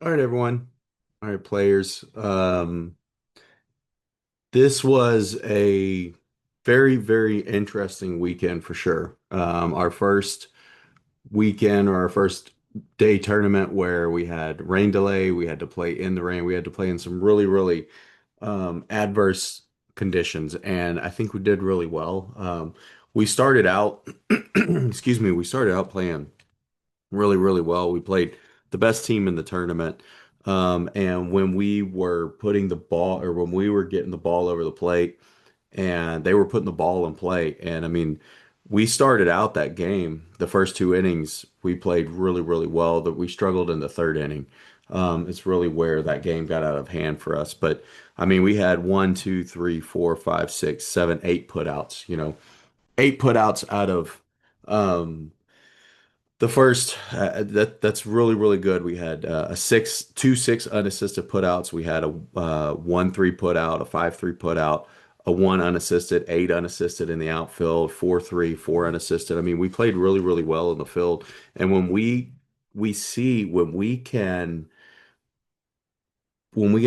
All right, everyone. All right, players. This was a very, very interesting weekend for sure. Our first weekend or our first day tournament where we had rain delay, we had to play in the rain, we had to play in some really, really adverse conditions, and I think we did really well. We started out, excuse me, we started out playing really, really well. We played the best team in the tournament. And when we were putting the ball or when we were getting the ball over the plate and they were putting the ball in play, and I mean, we started out that game, the first two innings, we played really, really well. That we struggled in the third inning. It's really where that game got out of hand for us. But I mean, we had one, two, three, four, five, six, seven, eight putouts, eight putouts out of the first that's really really good. We had two six unassisted putouts. We had a 1-3 putout, a 5-3 putout, a one unassisted, eight unassisted in the outfield, 4-3, four unassisted. I mean, we played really really well in the field. And we see when we can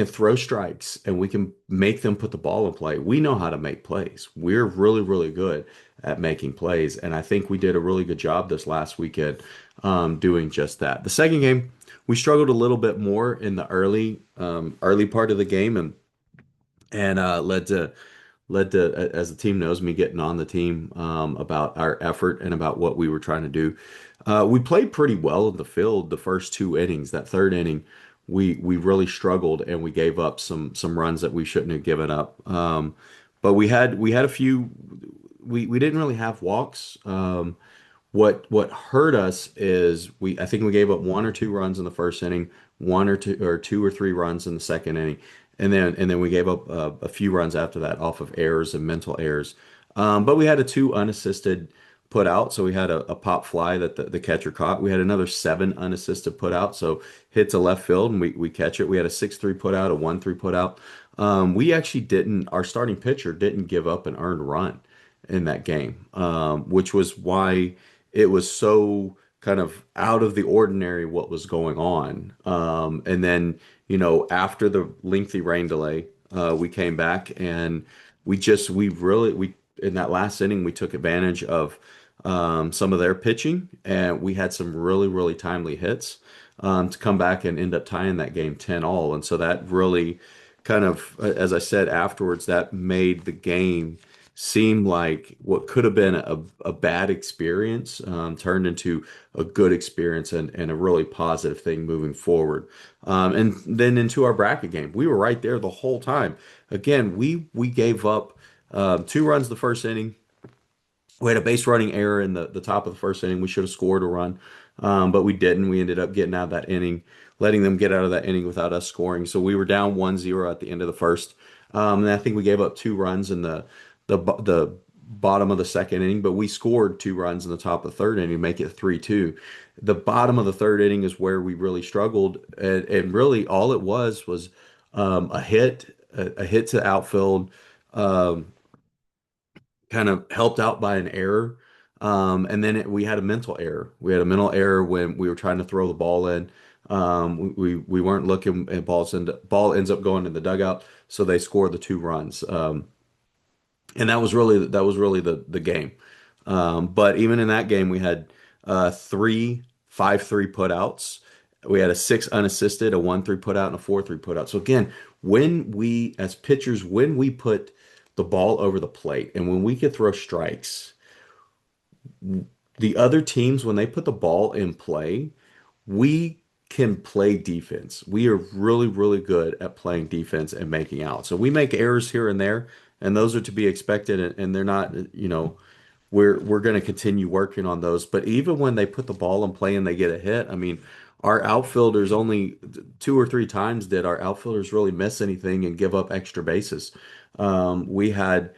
throw strikes and we can make them put the ball in play, we know how to make plays. We're really, really good at making plays. And I think we did a really good job this last weekend doing just that. The second game, we struggled a little bit more in the early part of the game and led to, as the team knows, me getting on the team about our effort and about what we were trying to do. We played pretty well in the field the first two innings. That third inning, we really struggled and we gave up some runs that we shouldn't have given up. But we had a few. We didn't really have walks. What hurt us is I think we gave up one or two runs in the first inning, one or two or three runs in the second inning, and then we gave up a few runs after that off of errors and mental errors. But we had a two unassisted put out, so we had a pop fly that the catcher caught. We had another seven unassisted put out, so hit to left field and we catch it. We had a 6-3 put out, a 1-3 put out. We actually didn't. Our starting pitcher didn't give up an earned run in that game, which was why it was so kind of out of the ordinary what was going on. And then, after the lengthy rain delay, we came back and we in that last inning, we took advantage of some of their pitching and we had some really, really timely hits to come back and end up tying that game 10 all. And so that really kind of, as I said afterwards, that made the game seem like what could have been a bad experience turned into a good experience and a really positive thing moving forward. And then into our bracket game, we were right there the whole time. Again, we gave up two runs the first inning. We had a base running error in the top of the first inning. We should have scored a run, but we didn't. We ended up getting out of that inning, letting them get out of that inning without us scoring. So we were down 1-0 at the end of the first. And I think we gave up two runs in the bottom of the second inning, but we scored two runs in the top of the third inning to make it 3-2. The bottom of the third inning is where we really struggled, and really all it was a hit to outfield. Um, Kind of helped out by an error. And then we had a mental error. We had a mental error when we were trying to throw the ball in. We weren't looking, and ball ends up going in the dugout, so they score the two runs. And that was really the game. But even in that game, we had three 5-3 putouts. We had a six unassisted, a 1-3 putout, and a 4-3 putout. So again, when we as pitchers, when we put the ball over the plate and when we could throw strikes, the other teams, when they put the ball in play, we can play defense. We are really, really good at playing defense and making out. So we make errors here and there, and those are to be expected, and they're not, we're going to continue working on those. But even when they put the ball in play and they get a hit, I mean, our outfielders only two or three times did our outfielders really miss anything and give up extra bases. We had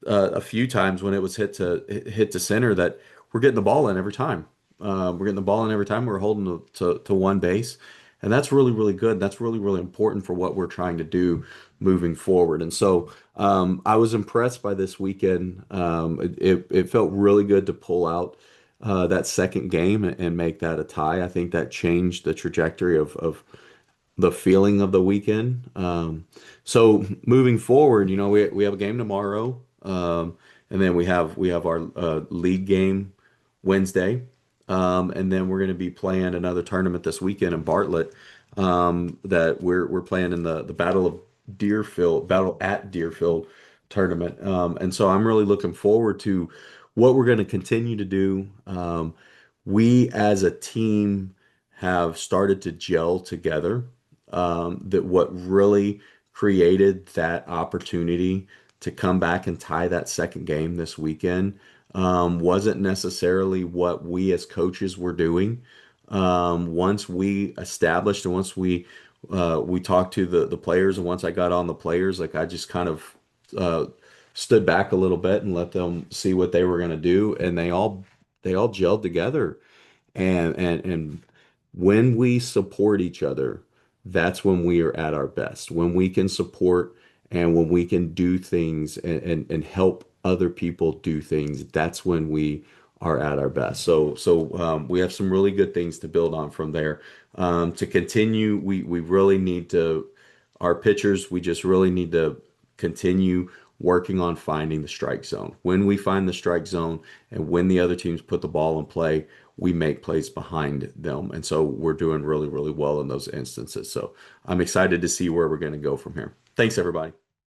a few times when it was hit to center that we're getting the ball in every time. We're getting the ball in every time. We're holding to one base, and that's really really good. That's really really important for what we're trying to do moving forward. And so I was impressed by this weekend. It felt really good to pull out that second game and make that a tie. I think that changed the trajectory of the feeling of the weekend. So moving forward, we have a game tomorrow, and then we have our league game Wednesday, and then we're going to be playing another tournament this weekend in Bartlett. That we're playing in the Battle at Deerfield tournament, and so I'm really looking forward to what we're going to continue to do. We as a team have started to gel together. That what really created that opportunity to come back and tie that second game this weekend wasn't necessarily what we as coaches were doing. Once we established and once we talked to the players, and once I got on the players, like I just kind of uh, stood back a little bit and let them see what they were going to do, and they all gelled together. And when we support each other, that's when we are at our best. When we can support and when we can do things and help other people do things, that's when we are at our best. So we have some really good things to build on from there. To continue, we really need to our pitchers, we just really need to continue working on finding the strike zone. When we find the strike zone and when the other teams put the ball in play, we make plays behind them. And so we're doing really, really well in those instances. So I'm excited to see where we're going to go from here. Thanks, everybody.